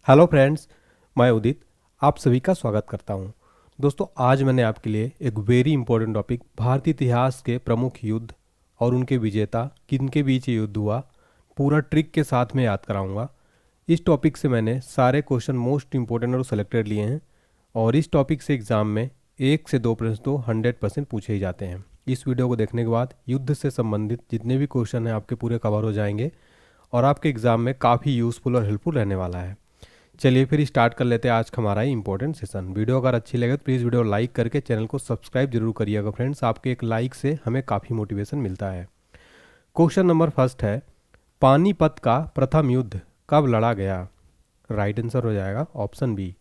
Hello friends, मैं उदित आप सभी का स्वागत करता हूं। दोस्तों, आज मैंने आपके लिए एक वेरी इंपॉर्टेंट टॉपिक भारतीय इतिहास के प्रमुख युद्ध और उनके विजेता किनके बीच ये युद्ध हुआ पूरा ट्रिक के साथ में याद कराऊंगा। इस टॉपिक से मैंने सारे क्वेश्चन मोस्ट इंपॉर्टेंट और सेलेक्टेड लिए हैं और इस टॉपिक से एग्जाम में 1 से 2 प्रश्न तो 100% पूछे ही जाते हैं। इस वीडियो को देखने के बाद युद्ध से संबंधित जितने भी क्वेश्चन हैं आपके पूरे कवर हो जाएंगे और आपके एग्जाम में काफ़ी यूज़फुल और हेल्पफुल रहने वाला है। चलिए फिर स्टार्ट कर लेते हैं आज का हमारा इंपॉर्टेंट सेशन। वीडियो अगर अच्छी लगे तो प्लीज़ वीडियो लाइक करके चैनल को सब्सक्राइब जरूर करिएगा फ्रेंड्स। आपके एक लाइक से हमें काफ़ी मोटिवेशन मिलता है। क्वेश्चन नंबर फर्स्ट है, पानीपत का प्रथम युद्ध कब लड़ा गया? राइट आंसर हो जाएगा ऑप्शन बी,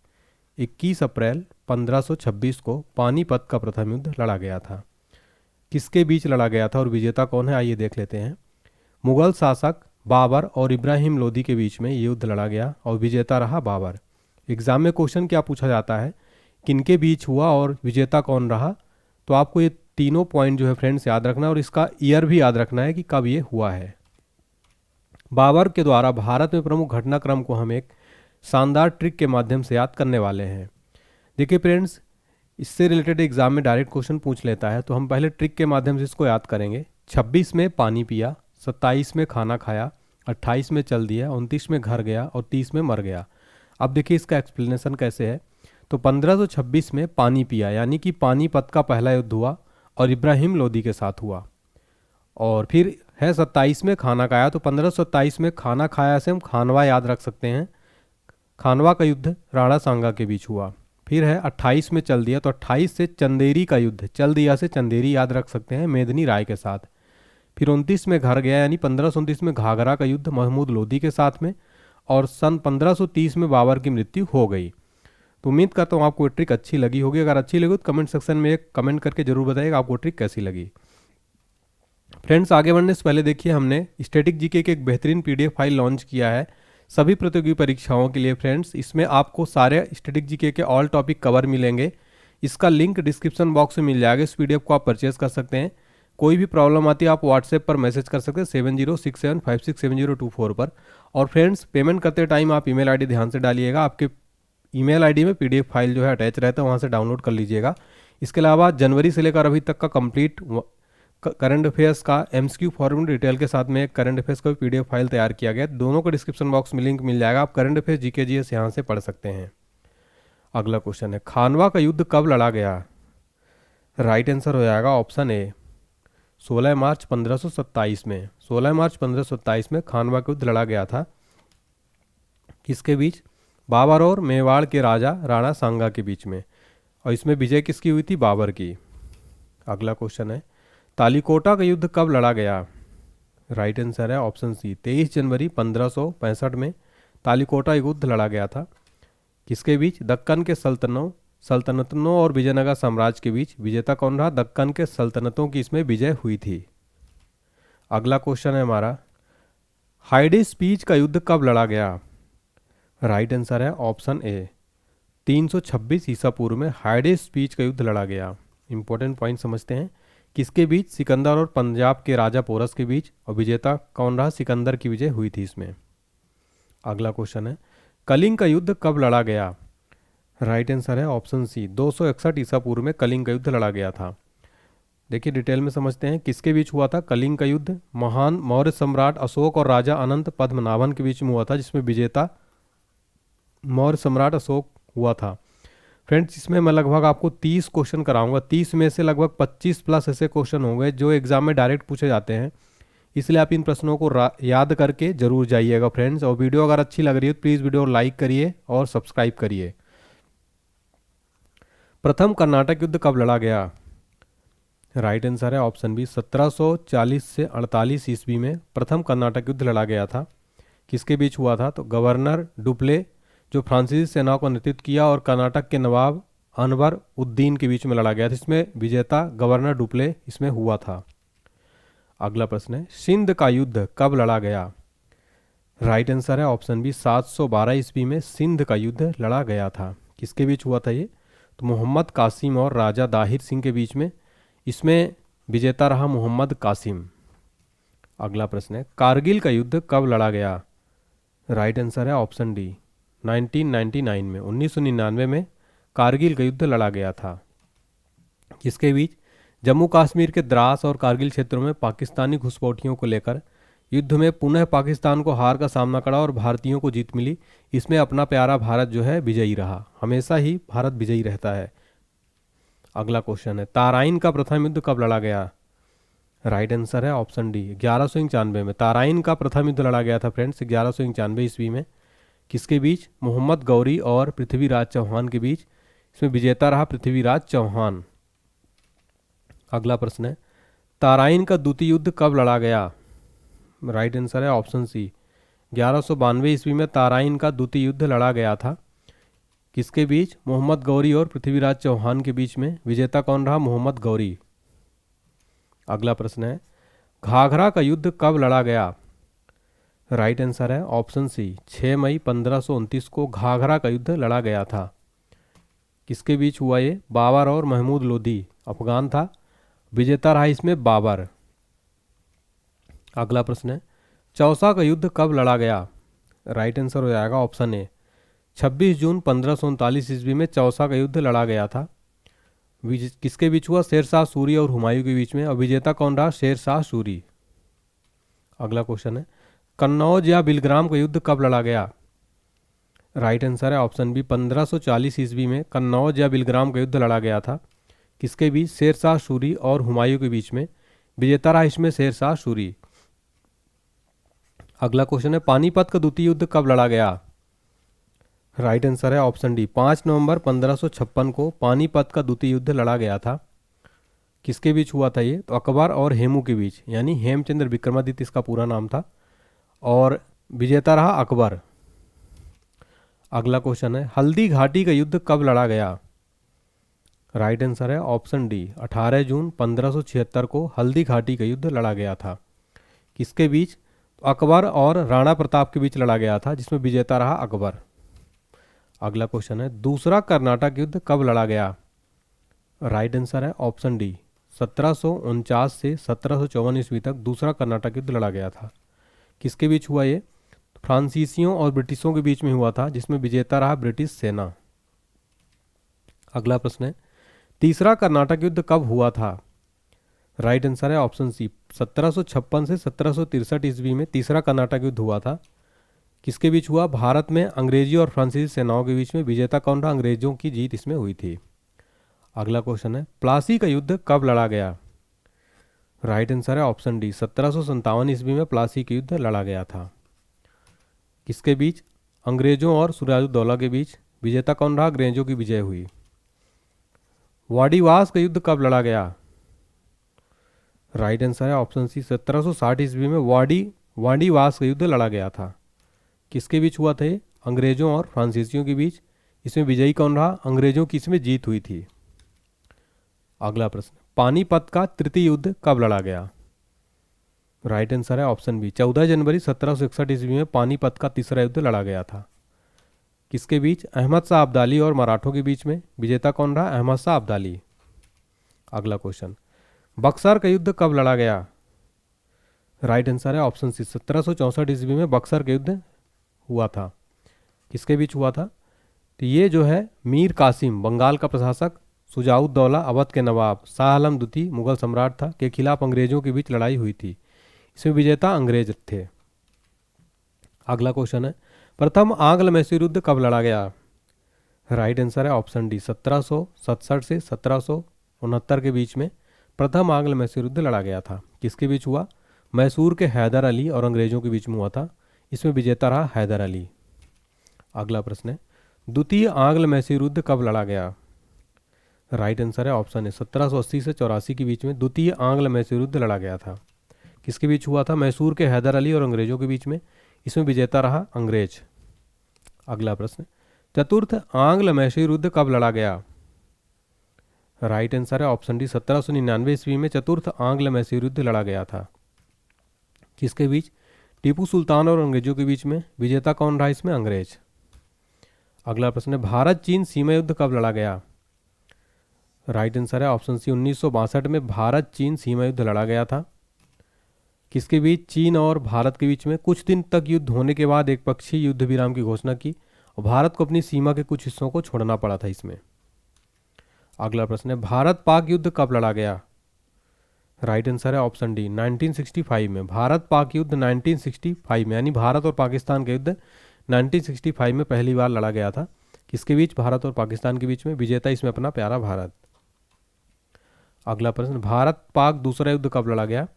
21 अप्रैल 1526 को पानीपत का प्रथम युद्ध लड़ा गया था। किसके बीच लड़ा गया था और विजेता कौन है, आइए देख लेते हैं। मुगल शासक बाबर और इब्राहिम लोदी के बीच में ये युद्ध लड़ा गया और विजेता रहा बाबर। एग्जाम में क्वेश्चन क्या पूछा जाता है, किनके बीच हुआ और विजेता कौन रहा? तो आपको ये तीनों पॉइंट जो है फ्रेंड्स याद रखना है और इसका ईयर भी याद रखना है कि कब ये हुआ है। बाबर के द्वारा भारत में प्रमुख घटनाक्रम को हम एक शानदार ट्रिक के माध्यम से याद करने वाले हैं। देखिए फ्रेंड्स, इससे रिलेटेड एग्जाम में डायरेक्ट क्वेश्चन पूछ लेता है, तो हम पहले ट्रिक के माध्यम से इसको याद करेंगे। 26 में पानी पिया, 27 में खाना खाया, 28 में चल दिया, 29 में घर गया और 30 में मर गया। अब देखिए इसका एक्सप्लेनेशन कैसे है। तो 1526 में पानी पिया यानी कि पानीपत का पहला युद्ध हुआ और इब्राहिम लोदी के साथ हुआ। और फिर है 27 में खाना खाया, तो 1527 में खाना खाया से हम खानवा याद रख सकते हैं। खानवा का युद्ध राणा सांगा के बीच हुआ। फिर है 28 में चल दिया, तो 28 से चंदेरी का युद्ध, चल दिया से चंदेरी याद रख सकते हैं मेदिनी राय के साथ। फिर 29 में घर गया यानी 1529 में घाघरा का युद्ध महमूद लोदी के साथ में। और सन 1530 में बाबर की मृत्यु हो गई। तो उम्मीद करता हूँ आपको ट्रिक अच्छी लगी होगी। अगर अच्छी लगी तो कमेंट सेक्शन में एक कमेंट करके जरूर बताइएगा आपको ट्रिक कैसी लगी। फ्रेंड्स, आगे बढ़ने से पहले देखिए हमने स्टैटिक जीके के एक बेहतरीन पीडीएफ फाइल लॉन्च किया है सभी प्रतियोगी परीक्षाओं के लिए। फ्रेंड्स, इसमें आपको सारे स्टैटिक जीके के ऑल टॉपिक कवर मिलेंगे। इसका लिंक डिस्क्रिप्शन बॉक्स में मिल जाएगा। इस पीडीएफ को आप परचेज कर सकते हैं। कोई भी प्रॉब्लम आती है आप व्हाट्सएप पर मैसेज कर सकते हैं 7067567024 पर। और फ्रेंड्स, पेमेंट करते टाइम आप ईमेल आईडी ध्यान से डालिएगा। आपके ईमेल आईडी में पीडीएफ फाइल जो है अटैच रहता है, वहाँ से डाउनलोड कर लीजिएगा। इसके अलावा जनवरी से लेकर अभी तक का कंप्लीट करंट अफेयर्स का एमसीक्यू फॉर्मेट डिटेल के साथ में एक करंट अफेयर्स का भी पीडीएफ फाइल तैयार किया गया है। दोनों का डिस्क्रिप्शन बॉक्स में लिंक मिल जाएगा। आप करंट अफेयर्स जीके जीएस यहाँ से पढ़ सकते हैं। अगला क्वेश्चन है, खानवा का युद्ध कब लड़ा गया? राइट आंसर हो जाएगा ऑप्शन ए, 16 मार्च 1527 में। 16 मार्च 1527 में खानवा का युद्ध लड़ा गया था। किसके बीच? बाबर और मेवाड़ के राजा राणा सांगा के बीच में। और इसमें विजय किसकी हुई थी? बाबर की। अगला क्वेश्चन है, तालीकोटा का युद्ध कब लड़ा गया? राइट आंसर है ऑप्शन सी, 23 जनवरी 1565 में तालीकोटा युद्ध लड़ा गया था। किसके बीच? दक्कन के सल्तनतों और विजयनगर साम्राज्य के बीच। विजेता कौन रहा? दक्कन के सल्तनतों की इसमें विजय हुई थी। अगला क्वेश्चन है हमारा, हाइडेस पीच का युद्ध कब लड़ा गया? राइट आंसर है ऑप्शन ए, 326 ईसा पूर्व में हाइडेस पीच का युद्ध लड़ा गया। इंपॉर्टेंट पॉइंट समझते हैं। किसके बीच? सिकंदर और पंजाब के राजा पोरस के बीच। और विजेता कौन रहा? सिकंदर की विजय हुई थी इसमें। अगला क्वेश्चन है, कलिंग का युद्ध कब लड़ा गया? राइट आंसर है ऑप्शन सी, 261 ईसा पूर्व में कलिंग का युद्ध लड़ा गया था। देखिए डिटेल में समझते हैं किसके बीच हुआ था कलिंग का युद्ध। महान मौर्य सम्राट अशोक और राजा अनंत पद्मनाभन के बीच में हुआ था, जिसमें विजेता मौर्य सम्राट अशोक हुआ था। फ्रेंड्स, इसमें मैं लगभग आपको 30 क्वेश्चन कराऊंगा। 30 में से लगभग 25 प्लस ऐसे क्वेश्चन होंगे जो एग्जाम में डायरेक्ट पूछे जाते हैं। इसलिए आप इन प्रश्नों को याद करके जरूर जाइएगा फ्रेंड्स। और वीडियो अगर अच्छी लग रही है तो प्लीज़ वीडियो लाइक करिए और सब्सक्राइब करिए। प्रथम कर्नाटक युद्ध कब लड़ा गया? राइट आंसर है ऑप्शन बी, 1740 से 48 ईस्वी में प्रथम कर्नाटक युद्ध लड़ा गया था। किसके बीच हुआ था? तो गवर्नर डुप्ले जो फ्रांसीसी सेनाओं का नेतृत्व किया और कर्नाटक के नवाब अनवर उद्दीन के बीच में लड़ा गया था। इसमें विजेता गवर्नर डुप्ले इसमें हुआ था। अगला प्रश्न है, सिंध का युद्ध कब लड़ा गया? राइट आंसर है ऑप्शन बी, 712 ईस्वी में सिंध का युद्ध लड़ा गया था। किसके बीच हुआ था ये? तो मोहम्मद कासिम और राजा दाहिर सिंह के बीच में। इसमें विजेता रहा मोहम्मद कासिम। अगला प्रश्न है, कारगिल का युद्ध कब लड़ा गया? राइट आंसर है ऑप्शन डी, 1999 में 1999 में कारगिल का युद्ध लड़ा गया था, जिसके बीच जम्मू कश्मीर के द्रास और कारगिल क्षेत्रों में पाकिस्तानी घुसपैठियों को लेकर युद्ध में पुनः पाकिस्तान को हार का सामना करा और भारतीयों को जीत मिली। इसमें अपना प्यारा भारत जो है विजयी रहा, हमेशा ही भारत विजयी रहता है। अगला क्वेश्चन है, ताराइन का प्रथम युद्ध कब लड़ा गया? राइट आंसर है ऑप्शन डी 1191 में। ताराइन का प्रथम युद्ध लड़ा गया था फ्रेंड्स 1191 ईस्वी में। किसके बीच? मोहम्मद गौरी और पृथ्वीराज चौहान के बीच। इसमें विजेता रहा पृथ्वीराज चौहान। अगला प्रश्न है, ताराइन का द्वितीय युद्ध कब लड़ा गया? राइट आंसर है ऑप्शन सी 1192 ईस्वी में ताराइन का द्वितीय युद्ध लड़ा गया था। किसके बीच? मोहम्मद गौरी और पृथ्वीराज चौहान के बीच में। विजेता कौन रहा? मोहम्मद गौरी। अगला प्रश्न है, घाघरा का युद्ध कब लड़ा गया? राइट आंसर है ऑप्शन सी 6 मई 1529 को घाघरा का युद्ध लड़ा गया था। किसके बीच हुआ ये? बाबर और महमूद लोदी, अफगान था। विजेता रहा इसमें बाबर। अगला प्रश्न है, चौसा का युद्ध कब लड़ा गया? राइट आंसर हो जाएगा ऑप्शन ए 26 जून 1539 ईस्वी में चौसा का युद्ध लड़ा गया था। किसके बीच हुआ? शेरशाह सूरी और हुमायूं के बीच में। और विजेता कौन रहा? शेरशाह सूरी। अगला क्वेश्चन है, कन्नौज या बिलग्राम का युद्ध कब लड़ा गया? राइट आंसर है ऑप्शन बी 1540 ईस्वी में कन्नौज या बिलग्राम का युद्ध लड़ा गया था। किसके बीच? शेरशाह सूरी और हुमायूं के बीच में। विजेता रहा इसमें शेरशाह सूरी। अगला क्वेश्चन है, पानीपत का द्वितीय युद्ध कब लड़ा गया? राइट आंसर है ऑप्शन डी 5 नवंबर 1556 को पानीपत का द्वितीय युद्ध लड़ा गया था। किसके बीच हुआ था ये? तो अकबर और हेमू के बीच, यानी हेमचंद्र विक्रमादित्य इसका पूरा नाम था। और विजेता रहा अकबर। अगला क्वेश्चन है, हल्दी घाटी का युद्ध कब लड़ा गया? राइट आंसर है ऑप्शन डी 18 जून 1576 को हल्दी घाटी का युद्ध लड़ा गया था। किसके बीच? अकबर और राणा प्रताप के बीच लड़ा गया था, जिसमें विजेता रहा अकबर। अगला क्वेश्चन है, दूसरा कर्नाटक युद्ध कब लड़ा गया? राइट आंसर है ऑप्शन डी 1749 से 1754 ईस्वी तक दूसरा कर्नाटक युद्ध लड़ा गया था। किसके बीच हुआ ये? फ्रांसीसियों और ब्रिटिशों के बीच में हुआ था, जिसमें विजेता रहा ब्रिटिश सेना। अगला प्रश्न है, तीसरा कर्नाटक युद्ध कब हुआ था? राइट आंसर है ऑप्शन सी 1756 से 1763 ईस्वी में तीसरा कर्नाटक युद्ध हुआ था। किसके बीच हुआ? भारत में अंग्रेजी और फ्रांसीसी सेनाओं के बीच में। विजेता कौन रहा? अंग्रेजों की जीत इसमें हुई थी। अगला क्वेश्चन है, प्लासी का युद्ध कब लड़ा गया? राइट आंसर है ऑप्शन डी 1757 ईस्वी में प्लासी का युद्ध लड़ा गया था। किसके बीच? अंग्रेजों और सिराजुद्दौला के बीच। विजेता कौन रहा? अंग्रेजों की विजय हुई। वाडीवास का युद्ध कब लड़ा गया? राइट आंसर है ऑप्शन सी 1760 ईस्वी में वाडीवास का युद्ध लड़ा गया था। किसके बीच हुआ था ये? अंग्रेजों और फ्रांसीसियों के बीच। इसमें विजयी कौन रहा? अंग्रेजों की इसमें जीत हुई थी। अगला प्रश्न, पानीपत का तृतीय युद्ध कब लड़ा गया? राइट आंसर है ऑप्शन बी 14 जनवरी 1761 ईस्वी में पानीपत का तीसरा युद्ध लड़ा गया था। किसके बीच? अहमद शाह अब्दाली और मराठों के बीच में। विजेता कौन रहा? अहमद शाह अब्दाली। अगला क्वेश्चन, बक्सर का युद्ध कब लड़ा गया? राइट आंसर है ऑप्शन सी 1764 ईस्वी में बक्सर का युद्ध हुआ था। किसके बीच हुआ था? तो ये जो है मीर कासिम बंगाल का प्रशासक, शुजाउद्दौला अवध के नवाब, शाह आलम द्वितीय मुगल सम्राट था, के खिलाफ अंग्रेजों के बीच लड़ाई हुई थी। इसमें विजेता अंग्रेज थे। अगला क्वेश्चन है, प्रथम आंग्ल मैसूर युद्ध कब लड़ा गया? राइट आंसर है ऑप्शन डी 1767 से 1769 के बीच में प्रथम आंग्ल मैसूर युद्ध लड़ा गया था। किसके बीच हुआ? मैसूर के हैदर अली और अंग्रेजों के बीच में हुआ था। इसमें विजेता रहा हैदर अली। अगला प्रश्न है, द्वितीय आंग्ल मैसूर युद्ध कब लड़ा गया? राइट आंसर है ऑप्शन है 1780 से 84 के बीच में द्वितीय आंग्ल मैसूर युद्ध लड़ा गया था। किसके बीच हुआ था? मैसूर के हैदर अली और अंग्रेजों के बीच में। इसमें विजेता रहा अंग्रेज। अगला प्रश्न, चतुर्थ आंग्ल मैसूर युद्ध कब लड़ा गया? राइट आंसर है ऑप्शन डी 1799 ईस्वी में चतुर्थ आंग्ल मैसूर युद्ध लड़ा गया था। किसके बीच? टीपू सुल्तान और अंग्रेजों के बीच में। विजेता कौन रहा इसमें? अंग्रेज। अगला प्रश्न है, भारत चीन सीमा युद्ध कब लड़ा गया? राइट आंसर है ऑप्शन सी 1962 में भारत चीन सीमा युद्ध लड़ा गया था। किसके बीच? चीन और भारत के बीच में। कुछ दिन तक युद्ध होने के बाद एक पक्षीय युद्ध विराम की घोषणा की और भारत को अपनी सीमा के कुछ हिस्सों को छोड़ना पड़ा था इसमें। अगला प्रश्न है, भारत पाक युद्ध कब लड़ा गया? राइट आंसर है ऑप्शन डी, 1965 में। भारत पाक युद्ध 1965 में, यानी भारत और पाकिस्तान का युद्ध 1965 में पहली बार लड़ा गया था। किसके बीच? भारत और पाकिस्तान के बीच में। विजेता इसमें अपना प्यारा भारत। अगला प्रश्न, भारत पाक दूसरा युद्ध कब लड़ा गया?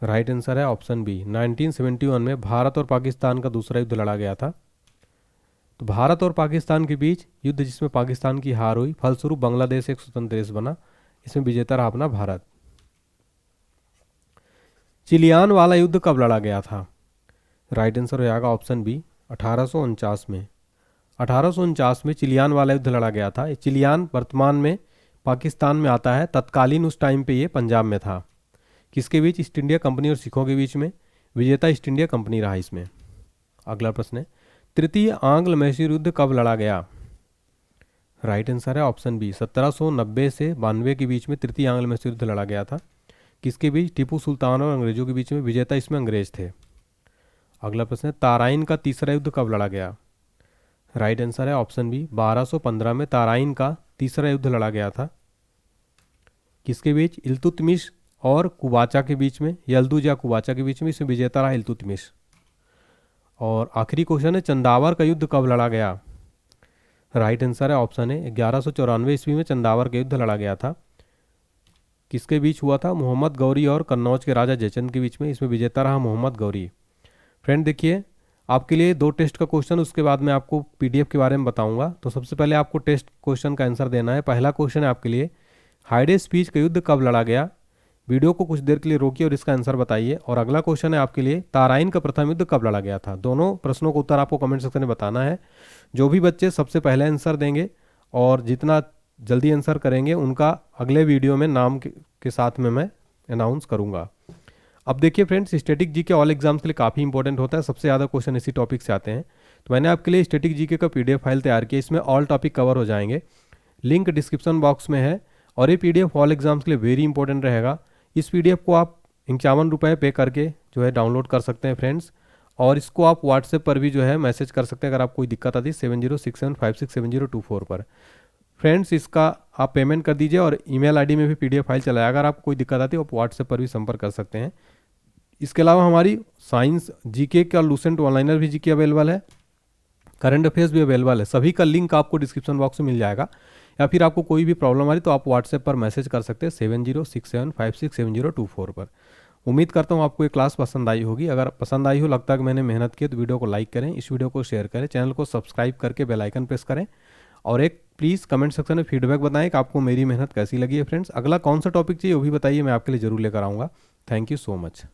राइट आंसर है ऑप्शन बी, 1971 में भारत और पाकिस्तान का दूसरा युद्ध लड़ा गया था। तो भारत और पाकिस्तान के बीच युद्ध जिसमें पाकिस्तान की हार हुई, फलस्वरूप बांग्लादेश एक स्वतंत्र देश बना। इसमें विजेता रहा अपना भारत। चिलियान वाला युद्ध कब लड़ा गया था? राइट आंसर हो जाएगा ऑप्शन बी, 1849 में। 1849 में चिलियान वाला युद्ध लड़ा गया था। चिलियान वर्तमान में पाकिस्तान में आता है, तत्कालीन उस टाइम पे ये पंजाब में था। किसके बीच? ईस्ट इंडिया कंपनी और सिखों के बीच में। विजेता ईस्ट इंडिया कंपनी रहा इसमें। अगला प्रश्न है, तृतीय आंग्ल मैसूर युद्ध कब लड़ा गया? राइट आंसर है ऑप्शन बी, 1790 से 92 के बीच में तृतीय आंग्ल मैसूर युद्ध लड़ा गया था। किसके बीच? टीपू सुल्तान और अंग्रेजों के बीच में। विजेता इसमें अंग्रेज थे। अगला प्रश्न है, ताराइन का तीसरा युद्ध कब लड़ा गया? राइट आंसर है ऑप्शन बी, 1215 में ताराइन का तीसरा युद्ध लड़ा गया था। किसके बीच? इल्तुतमिश और कुबाचा के बीच में, यल्दुज या कुबाचा के बीच में। इसमें विजेता रहा इल्तुतमिश। और आखिरी क्वेश्चन है, चंदावर का युद्ध कब लड़ा गया? राइट आंसर है ऑप्शन है, 1194 ईस्वी में चंदावर का युद्ध लड़ा गया था। किसके बीच हुआ था? मोहम्मद गौरी और कन्नौज के राजा जयचंद के बीच में। इसमें विजेता रहा मोहम्मद गौरी। फ्रेंड देखिए, आपके लिए 2 टेस्ट का क्वेश्चन, उसके बाद मैं आपको पीडीएफ के बारे में बताऊंगा। तो सबसे पहले आपको टेस्ट क्वेश्चन का आंसर देना है। पहला क्वेश्चन है आपके लिए, हाइडे स्पीच का युद्ध कब लड़ा गया? वीडियो को कुछ देर के लिए रोकिए और इसका आंसर बताइए। और अगला क्वेश्चन है आपके लिए, ताराइन का प्रथम युद्ध कब लड़ा गया था? दोनों प्रश्नों का उत्तर आपको कमेंट सेक्शन में बताना है। जो भी बच्चे सबसे पहले आंसर देंगे और जितना जल्दी आंसर करेंगे उनका अगले वीडियो में नाम के साथ में मैं अनाउंस करूंगा। अब देखिए friends, static GK all exams के लिए काफ़ी इंपॉर्टेंट होता है। सबसे ज़्यादा क्वेश्चन इसी टॉपिक से आते हैं। तो मैंने आपके लिए स्टैटिक जीके का पीडीएफ फाइल तैयार किया। इसमें ऑल टॉपिक कवर हो जाएंगे। लिंक डिस्क्रिप्शन बॉक्स में है। और ये पीडीएफ ऑल एग्जाम्स के लिए वेरी इंपॉर्टेंट रहेगा। इस पीडीएफ को आप 51 रुपये पे करके जो है डाउनलोड कर सकते हैं फ्रेंड्स। और इसको आप व्हाट्सएप पर भी जो है मैसेज कर सकते हैं अगर आपको कोई दिक्कत आती है, 7067567024 पर। फ्रेंड्स इसका आप पेमेंट कर दीजिए और ईमेल आईडी में भी पीडीएफ फाइल चलाया। अगर आपको कोई दिक्कत आती है आप व्हाट्सएप पर भी संपर्क कर सकते हैं। इसके अलावा हमारी साइंस जीके का लूसेंट ऑनलाइनर भी जीके अवेलेबल है, करंट अफेयर्स भी अवेलेबल है। सभी का लिंक आपको डिस्क्रिप्शन बॉक्स में मिल जाएगा। या फिर आपको कोई भी प्रॉब्लम आ रही तो आप व्हाट्सएप पर मैसेज कर सकते हैं 7067567024 पर। उम्मीद करता हूँ आपको ये क्लास पसंद आई होगी। अगर पसंद आई हो, लगता है कि मैंने मेहनत की, तो वीडियो को लाइक करें, इस वीडियो को शेयर करें, चैनल को सब्सक्राइब करके बेल आइकन प्रेस करें। और एक प्लीज़ कमेंट सेक्शन में फीडबैक बताएं कि आपको मेरी मेहनत कैसी लगी है। फ्रेंड्स अगला कौन सा टॉपिक चाहिए वो भी बताइए, मैं आपके लिए ज़रूर लेकर आऊँगा। Thank you so much.